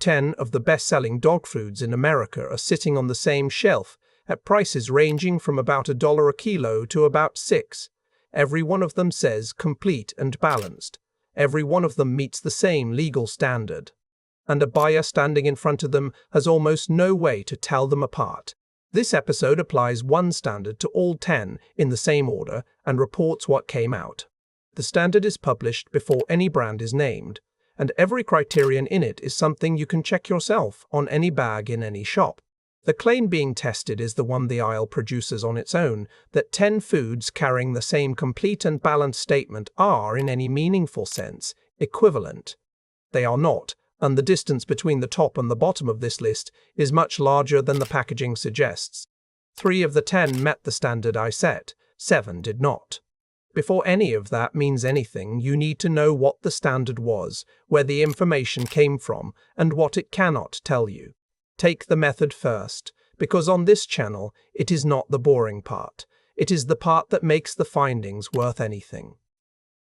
10 of the best-selling dog foods in America are sitting on the same shelf at prices ranging from about $1 a kilo to about $6. Every one of them says complete and balanced. Every one of them meets the same legal standard. And a buyer standing in front of them has almost no way to tell them apart. This episode applies one standard to all 10 in the same order and reports what came out. The standard is published before any brand is named, and every criterion in it is something you can check yourself on any bag in any shop. The claim being tested is the one the aisle produces on its own, that 10 foods carrying the same complete and balanced statement are, in any meaningful sense, equivalent. They are not, and the distance between the top and the bottom of this list is much larger than the packaging suggests. 3 of the 10 met the standard I set, 7 did not. Before any of that means anything, you need to know what the standard was, where the information came from, and what it cannot tell you. Take the method first, because on this channel, it is not the boring part. It is the part that makes the findings worth anything.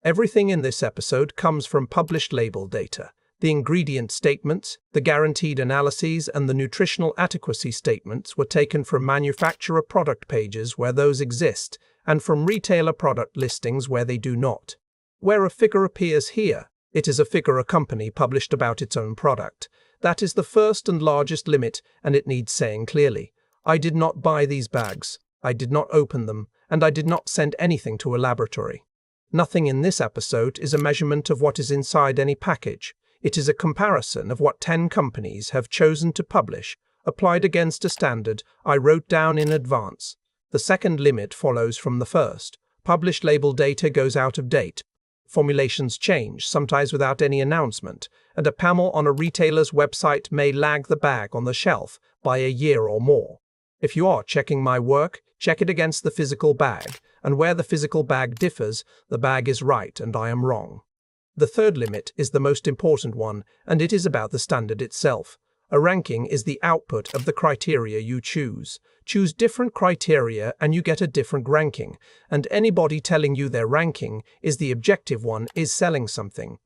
Everything in this episode comes from published label data. The ingredient statements, the guaranteed analyses, and the nutritional adequacy statements were taken from manufacturer product pages where those exist, and from retailer product listings where they do not. Where a figure appears here, it is a figure a company published about its own product. That is the first and largest limit, and it needs saying clearly. I did not buy these bags, I did not open them, and I did not send anything to a laboratory. Nothing in this episode is a measurement of what is inside any package. It is a comparison of what 10 companies have chosen to publish, applied against a standard I wrote down in advance. The second limit follows from the first. Published label data goes out of date. Formulations change, sometimes without any announcement, and a panel on a retailer's website may lag the bag on the shelf by a year or more. If you are checking my work, check it against the physical bag, and where the physical bag differs, the bag is right and I am wrong. The third limit is the most important one, and it is about the standard itself. A ranking is the output of the criteria you choose. Choose different criteria and you get a different ranking, and anybody telling you their ranking is the objective one is selling something.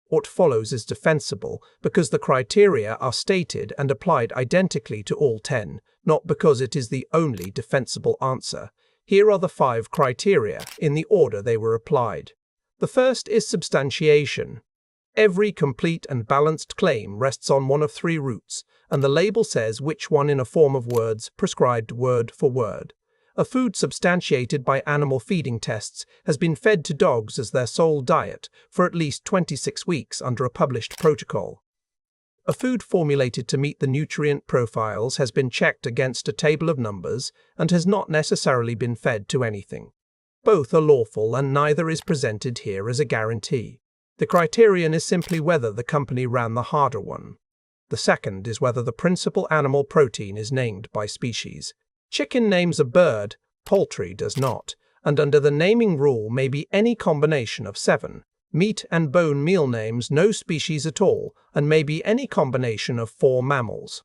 What follows is defensible because the criteria are stated and applied identically to all 10, not because it is the only defensible answer. Here are the 5 criteria in the order they were applied. The first is substantiation. Every complete and balanced claim rests on one of 3 roots, and the label says which one in a form of words prescribed word for word. A food substantiated by animal feeding tests has been fed to dogs as their sole diet for at least 26 weeks under a published protocol. A food formulated to meet the nutrient profiles has been checked against a table of numbers and has not necessarily been fed to anything. Both are lawful and neither is presented here as a guarantee. The criterion is simply whether the company ran the harder one. The second is whether the principal animal protein is named by species. Chicken names a bird, poultry does not, and under the naming rule may be any combination of 7. Meat and bone meal names no species at all, and may be any combination of 4 mammals.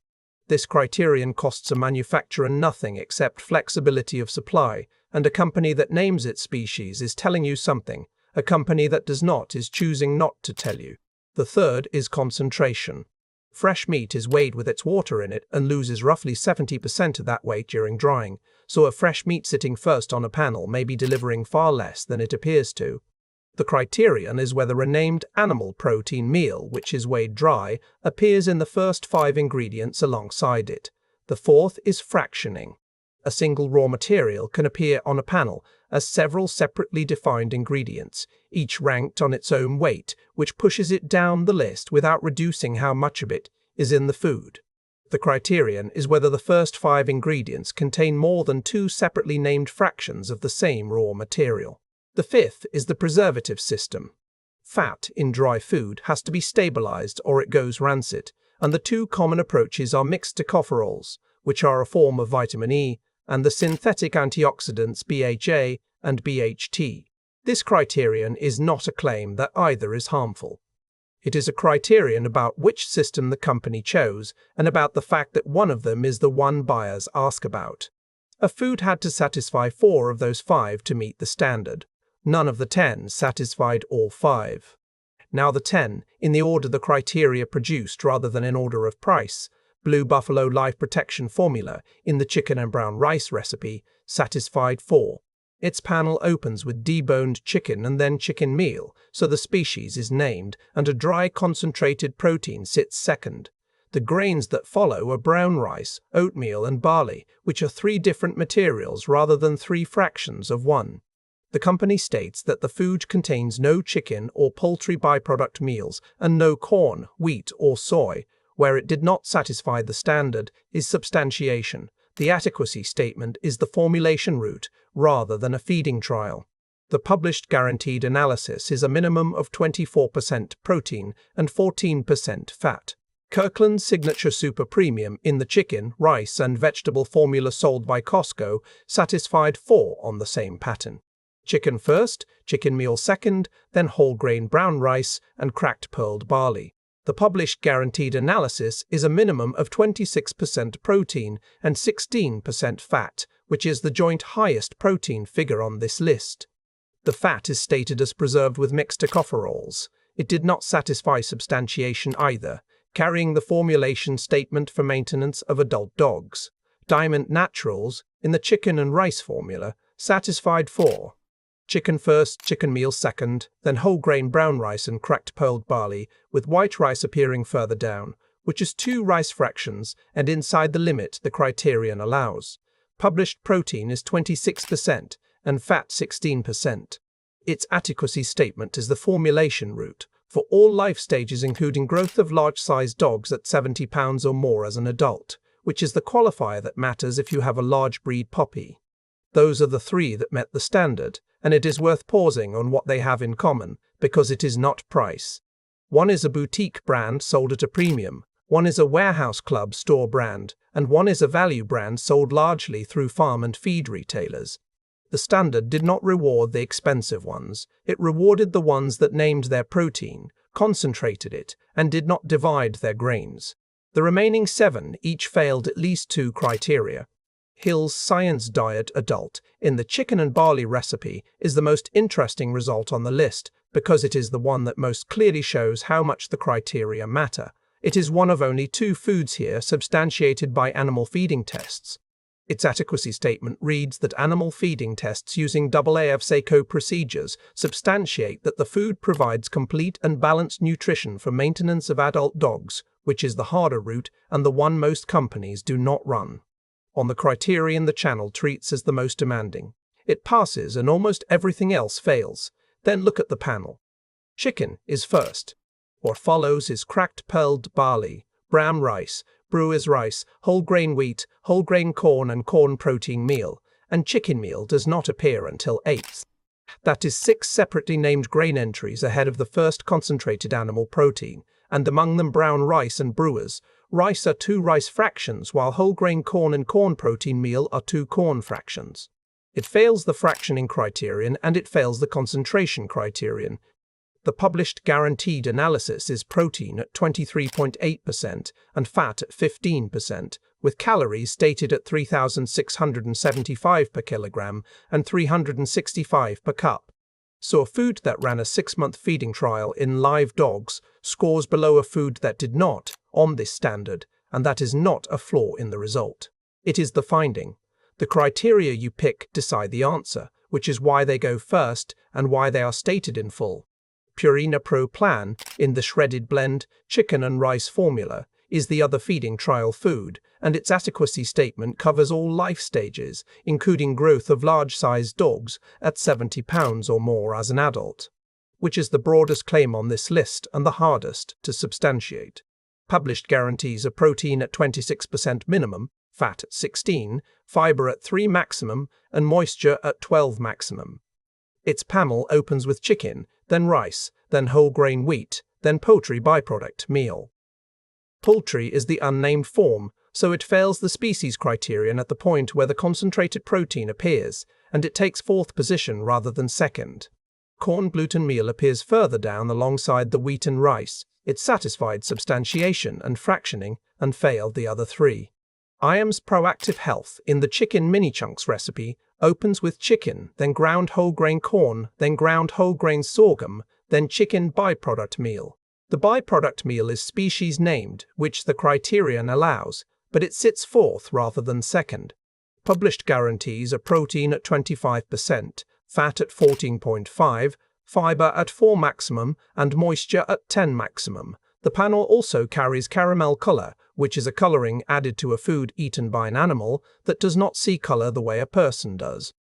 This criterion costs a manufacturer nothing except flexibility of supply, and a company that names its species is telling you something. A company that does not is choosing not to tell you. The third is concentration. Fresh meat is weighed with its water in it and loses roughly 70% of that weight during drying, so a fresh meat sitting first on a panel may be delivering far less than it appears to. The criterion is whether a named animal protein meal, which is weighed dry, appears in the first 5 ingredients alongside it. The fourth is fractioning. A single raw material can appear on a panel as several separately defined ingredients, each ranked on its own weight, which pushes it down the list without reducing how much of it is in the food. The criterion is whether the first 5 ingredients contain more than 2 separately named fractions of the same raw material. The fifth is the preservative system. Fat in dry food has to be stabilized or it goes rancid, and the 2 common approaches are mixed tocopherols, which are a form of vitamin E, and the synthetic antioxidants BHA and BHT. This criterion is not a claim that either is harmful. It is a criterion about which system the company chose and about the fact that one of them is the one buyers ask about. A food had to satisfy 4 of those 5 to meet the standard. None of the 10 satisfied all 5. Now the 10, in the order the criteria produced rather than in order of price. Blue Buffalo Life Protection Formula, in the chicken and brown rice recipe, satisfied 4. Its panel opens with deboned chicken and then chicken meal, so the species is named, and a dry concentrated protein sits second. The grains that follow are brown rice, oatmeal and barley, which are 3 different materials rather than 3 fractions of one. The company states that the food contains no chicken or poultry byproduct meals and no corn, wheat or soy. Where it did not satisfy the standard is substantiation. The adequacy statement is the formulation route rather than a feeding trial. The published guaranteed analysis is a minimum of 24% protein and 14% fat. Kirkland's Signature Super Premium in the chicken, rice and vegetable formula sold by Costco satisfied 4 on the same pattern. Chicken first, chicken meal second, then whole grain brown rice and cracked pearled barley. The published guaranteed analysis is a minimum of 26% protein and 16% fat, which is the joint highest protein figure on this list. The fat is stated as preserved with mixed tocopherols. It did not satisfy substantiation either, carrying the formulation statement for maintenance of adult dogs. Diamond Naturals, in the chicken and rice formula, satisfied 4. Chicken first, chicken meal second, then whole grain brown rice and cracked pearled barley, with white rice appearing further down, which is 2 rice fractions and inside the limit the criterion allows. Published protein is 26% and fat 16%. Its adequacy statement is the formulation route for all life stages including growth of large-sized dogs at 70 pounds or more as an adult, which is the qualifier that matters if you have a large breed puppy. Those are the 3 that met the standard, and it is worth pausing on what they have in common, because it is not price. One is a boutique brand sold at a premium, one is a warehouse club store brand, and one is a value brand sold largely through farm and feed retailers. The standard did not reward the expensive ones, it rewarded the ones that named their protein, concentrated it, and did not divide their grains. The remaining 7 each failed at least 2 criteria. Hill's Science Diet Adult, in the chicken and barley recipe, is the most interesting result on the list because it is the one that most clearly shows how much the criteria matter. It is one of only 2 foods here substantiated by animal feeding tests. Its adequacy statement reads that animal feeding tests using AAFSACO procedures substantiate that the food provides complete and balanced nutrition for maintenance of adult dogs, which is the harder route and the one most companies do not run. On the criterion the channel treats as the most demanding. It passes and almost everything else fails. Then look at the panel. Chicken is first. What follows is cracked pearled barley, brown rice, brewer's rice, whole grain wheat, whole grain corn and corn protein meal, and chicken meal does not appear until 8th. That is 6 separately named grain entries ahead of the first concentrated animal protein, and among them brown rice and brewer's. Rice are 2 rice fractions, while whole grain corn and corn protein meal are 2 corn fractions. It fails the fractioning criterion and it fails the concentration criterion. The published guaranteed analysis is protein at 23.8% and fat at 15%, with calories stated at 3,675 per kilogram and 365 per cup. So a food that ran a 6-month feeding trial in live dogs scores below a food that did not, on this standard, and that is not a flaw in the result. It is the finding. The criteria you pick decide the answer, which is why they go first and why they are stated in full. Purina Pro Plan, in the shredded blend, chicken and rice formula, is the other feeding trial food, and its adequacy statement covers all life stages, including growth of large-sized dogs at 70 pounds or more as an adult, which is the broadest claim on this list and the hardest to substantiate. Published guarantees a protein at 26% minimum, fat at 16, fiber at 3 maximum, and moisture at 12 maximum. Its panel opens with chicken, then rice, then whole grain wheat, then poultry byproduct meal. Poultry is the unnamed form, so it fails the species criterion at the point where the concentrated protein appears, and it takes 4th position rather than 2nd. Corn gluten meal appears further down alongside the wheat and rice. It satisfied substantiation and fractioning and failed the other 3. IAM's Proactive Health, in the chicken mini chunks recipe, opens with chicken, then ground whole grain corn, then ground whole grain sorghum, then chicken byproduct meal. The byproduct meal is species named, which the criterion allows, but it sits fourth rather than second. Published guarantees a protein at 25%, fat at 14.5, fiber at 4 maximum, and moisture at 10 maximum. The panel also carries caramel color, which is a coloring added to a food eaten by an animal that does not see color the way a person does.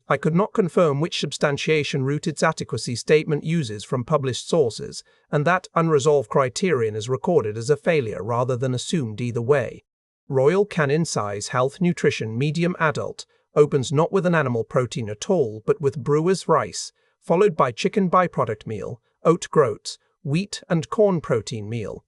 I could not confirm which substantiation route its adequacy statement uses from published sources, and that unresolved criterion is recorded as a failure rather than assumed either way. Royal Canin Size Health Nutrition Medium Adult opens not with an animal protein at all, but with brewer's rice, followed by chicken byproduct meal, oat groats, wheat and corn protein meal.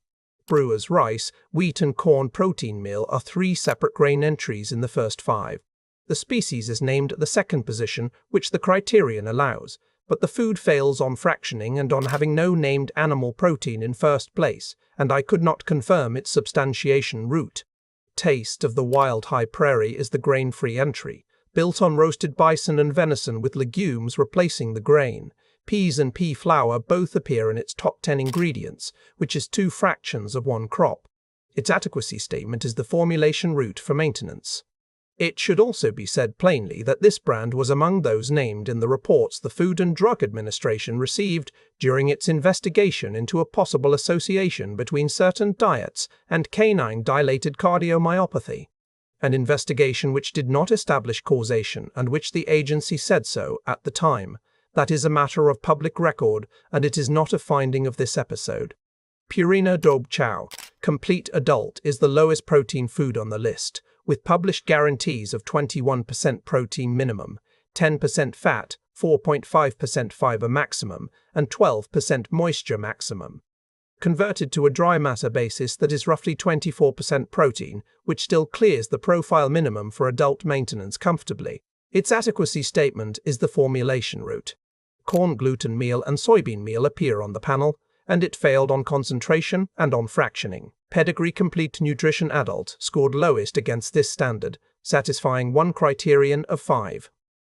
Brewer's rice, wheat and corn protein meal are 3 separate grain entries in the first 5. The species is named at the second position, which the criterion allows, but the food fails on fractioning and on having no named animal protein in first place, and I could not confirm its substantiation route. Taste of the Wild High Prairie is the grain-free entry, built on roasted bison and venison with legumes replacing the grain. Peas and pea flour both appear in its top 10 ingredients, which is 2 fractions of 1 crop. Its adequacy statement is the formulation route for maintenance. It should also be said plainly that this brand was among those named in the reports the Food and Drug Administration received during its investigation into a possible association between certain diets and canine dilated cardiomyopathy, an investigation which did not establish causation and which the agency said so at the time. That is a matter of public record, and it is not a finding of this episode. Purina Dobe Chow Complete Adult is the lowest protein food on the list, with published guarantees of 21% protein minimum, 10% fat, 4.5% fiber maximum, and 12% moisture maximum. Converted to a dry matter basis, that is roughly 24% protein, which still clears the profile minimum for adult maintenance comfortably. Its adequacy statement is the formulation route. Corn gluten meal and soybean meal appear on the panel, and it failed on concentration and on fractioning. Pedigree Complete Nutrition Adult scored lowest against this standard, satisfying 1 criterion of 5.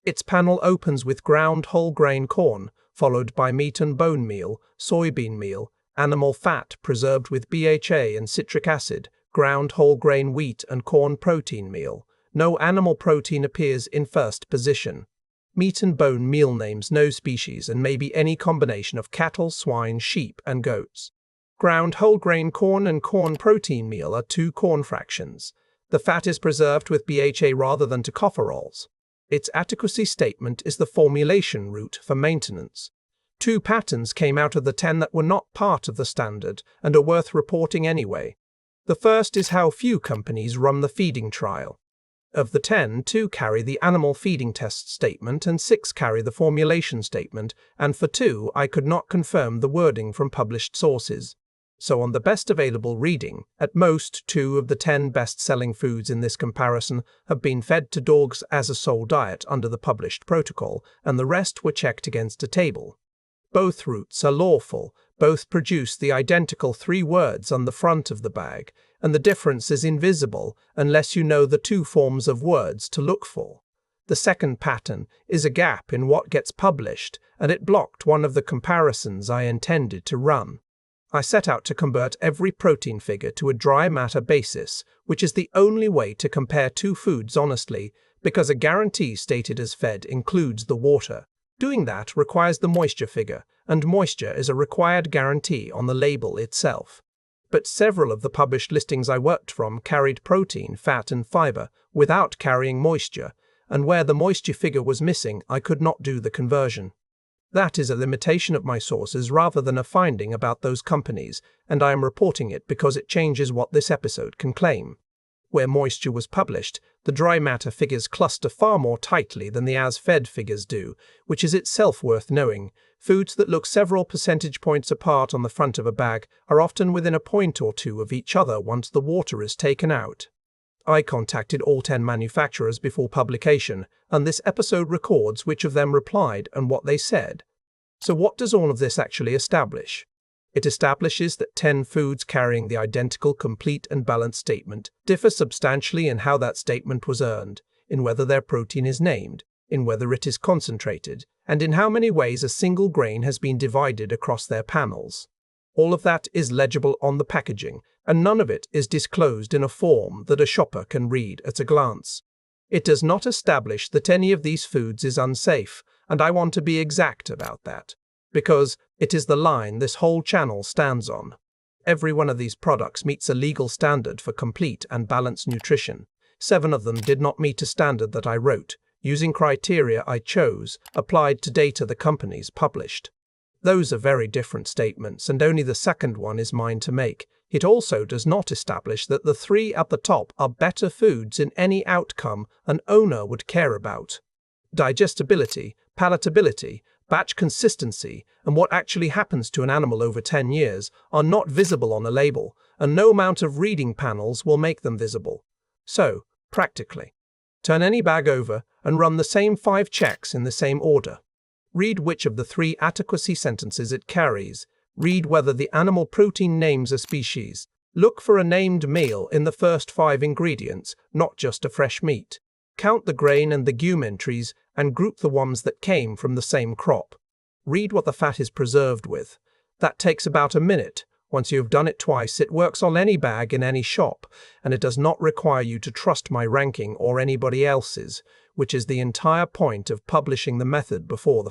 Its panel opens with ground whole grain corn, followed by meat and bone meal, soybean meal, animal fat preserved with BHA and citric acid, ground whole grain wheat and corn protein meal. No animal protein appears in first position. Meat and bone meal names no species and may be any combination of cattle, swine, sheep, and goats. Ground whole grain corn and corn protein meal are 2 corn fractions. The fat is preserved with BHA rather than tocopherols. Its adequacy statement is the formulation route for maintenance. 2 patterns came out of the 10 that were not part of the standard and are worth reporting anyway. The first is how few companies run the feeding trial. Of the 10, 2 carry the animal feeding test statement and 6 carry the formulation statement, and for 2 I could not confirm the wording from published sources. So on the best available reading, at most 2 of the 10 best-selling foods in this comparison have been fed to dogs as a sole diet under the published protocol, and the rest were checked against a table. Both routes are lawful, both produce the identical 3 words on the front of the bag, and the difference is invisible unless you know the 2 forms of words to look for. The second pattern is a gap in what gets published, and it blocked one of the comparisons I intended to run. I set out to convert every protein figure to a dry matter basis, which is the only way to compare 2 foods honestly, because a guarantee stated as fed includes the water. Doing that requires the moisture figure, and moisture is a required guarantee on the label itself. But several of the published listings I worked from carried protein, fat, and fiber without carrying moisture, and where the moisture figure was missing, I could not do the conversion. That is a limitation of my sources rather than a finding about those companies, and I am reporting it because it changes what this episode can claim. Where moisture was published, the dry matter figures cluster far more tightly than the as-fed figures do, which is itself worth knowing. Foods that look several percentage points apart on the front of a bag are often within a point or 2 of each other once the water is taken out. I contacted all 10 manufacturers before publication, and this episode records which of them replied and what they said. So what does all of this actually establish? It establishes that 10 foods carrying the identical complete and balanced statement differ substantially in how that statement was earned, in whether their protein is named, in whether it is concentrated, and in how many ways a single grain has been divided across their panels. All of that is legible on the packaging, and none of it is disclosed in a form that a shopper can read at a glance. It does not establish that any of these foods is unsafe, and I want to be exact about that, because it is the line this whole channel stands on. Every one of these products meets a legal standard for complete and balanced nutrition. 7 of them did not meet a standard that I wrote, using criteria I chose, applied to data the companies published. Those are very different statements, and only the second one is mine to make. It also does not establish that the 3 at the top are better foods in any outcome an owner would care about. Digestibility, palatability, batch consistency, and what actually happens to an animal over 10 years are not visible on a label, and no amount of reading panels will make them visible. So, practically, turn any bag over and run the same 5 checks in the same order. Read which of the 3 adequacy sentences it carries. Read whether the animal protein names a species. Look for a named meal in the first 5 ingredients, not just a fresh meat. Count the grain and legume entries and group the ones that came from the same crop. Read what the fat is preserved with. That takes about a minute. Once you have done it twice, it works on any bag in any shop, and it does not require you to trust my ranking or anybody else's, which is the entire point of publishing the method before the